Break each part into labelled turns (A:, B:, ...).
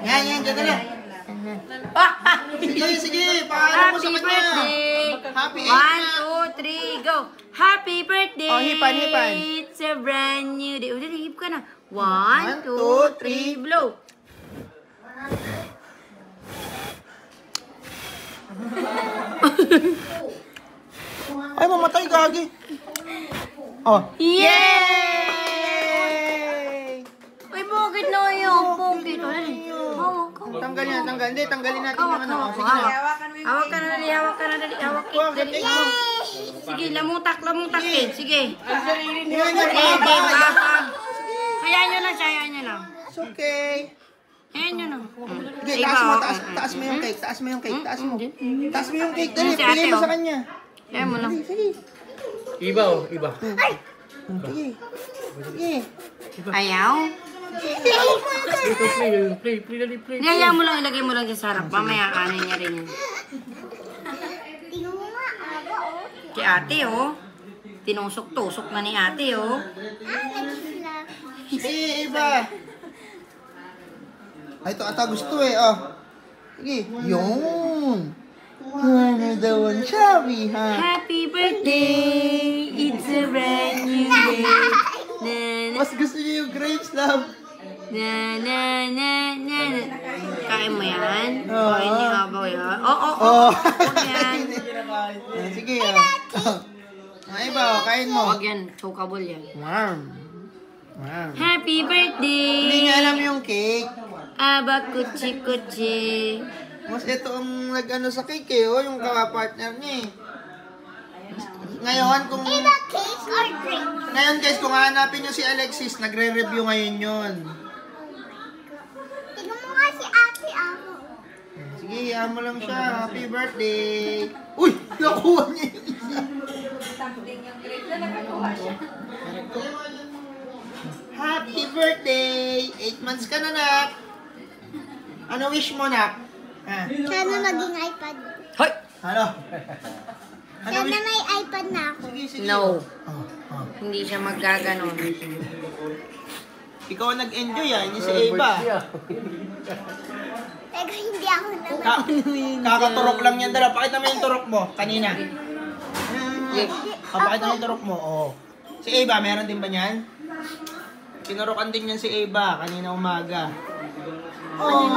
A: Yan, dyan ka na. Sige, paalam mo sa kanya. Happy
B: 1, 2, 3, go. Happy birthday.
A: Oh, hipan.
B: It's a brand new day. Udah, hip ka na. 1, 2, 3, blow.
A: Ay, mamatay, gagi. Oh.
B: Yay! Uy, bukit na yun. Bukit.
A: Tanggalin yan, Hindi, tanggalin natin yung ano. Sige na.
B: Hawak ka na dali. Dali. Sige, lamutak, kid. Sige. Hayaan nyo lang siya,
A: It's okay.
B: Hayaan nyo lang.
A: Okay, taas mo yung cake. Taas mo yung cake. Taas mo yung cake. Dali, bigay mo sa kanya.
B: Hayaan mo lang.
A: Sige.
C: Iba.
A: Sige.
B: Ayaw?
C: Play.
B: Hayaan mo lang, ilagay mo lang dyan sa harap. Mamaya kanin niya rin yan. Si ate, oh. Tinusok-tusok na ni ate, oh.
A: Sige, iba. Ay, ito ata gusto eh, oh. Sige. Yun. Ano daw ang sabi, ha?
B: Happy birthday! It's a brand new day.
A: Mas gusto niyo yung grapes, love.
B: Na. Kain mo yan?
A: Oo.
B: Kain ni Abaw yan? Oo. Yan.
A: Sige, oh. Ay, iba, oh, kain mo.
B: Huwag yan. Chocable yan.
A: Wow.
B: Happy birthday!
A: Hindi niya alam yung cake.
B: Aba, kuchi.
A: Mas ito ang nag-ano sa cake eh, oh, yung kawa-partner niya eh. Ngayon, kung...
D: Iba cake or drink?
A: Ngayon guys, kung hahanapin nyo si Alexis, nagre-review ngayon yun.
D: Tignan mo nga si ate ako.
A: Sige, hayaan mo lang siya. Happy birthday! Uy! Nakuha niya yung isa. Happy birthday! 8 months ka na, nak. Ano wish mo, nak? Ha?
D: Sana maging iPad.
B: Hoy!
A: Ano? Ano
D: Sana
A: wish?
D: may iPad na ako.
A: Sige.
B: No.
A: Oh.
B: Hindi siya magaganon.
A: Ikaw ang nag-enjoy ah, hindi si Eva.
D: Pero hindi ako naman.
A: Kakaturok lang yan dala. Pakita mo yung turok mo kanina. Pakita mo yung turok mo. Oh. Si Eva, meron din ba niyan? Tinurokan din yan si Eva kanina umaga. Oh,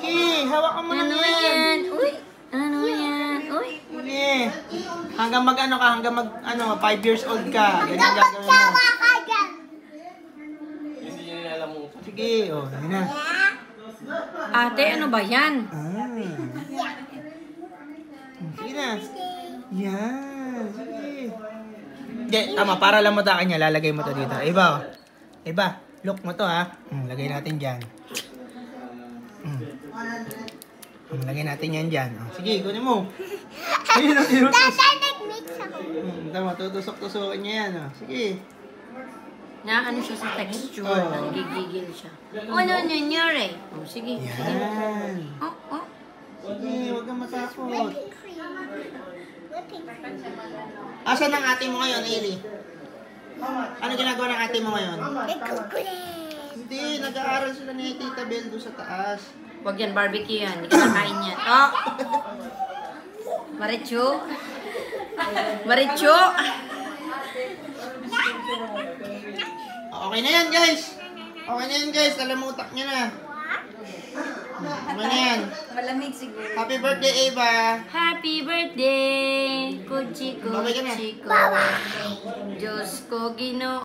A: sige, hawakan mo
B: Ano
A: lang yan.
B: yan? Uy! Ano yan? Uy!
A: Sige. Hanggang mag 5 years old ka. Ganyan
D: Hanggang
A: gagawin mo.
D: magsawa ka dyan.
A: Sige, oh, yun na.
B: Ate, ano ba yan?
A: Sige na. Yan. Sige. Hindi, tama. Para lang mo ta kanya, lalagay mo to dito. Iba, oh. Iba, look mo to, ha. Lagay natin dyan. Lagay natin yan dyan. Oh, sige, kunin mo. Ayun,
D: Dada, nag-mix ako.
A: tama, tutusok-tusokin niya yan, oh. Sige.
B: Na ano siya sa texture.
A: Oo.
B: Nagigigil siya. Ano nangyari? Oh, sige.
A: Yan.
B: Oh.
A: Sige, huwag kang matakot.
D: Whipping cream.
A: Asan ang ate mo ngayon, Ailey? Ano ginagawa ng ate mo ngayon?
D: Nagkukulit.
A: Hindi, nag-aaral sila ni Tita Bel doon sa taas.
B: Huwag yan, barbecue yan. Hindi ka nakain yan. Oh! Marichu!
A: Okay na yan, guys. Nalamutak niya na. Okay na yan.
B: Malamig siguro.
A: Happy birthday, Eva.
B: Happy birthday! Kuchi ko,
A: Babay ka na.
B: Diyos ko, Ginoo.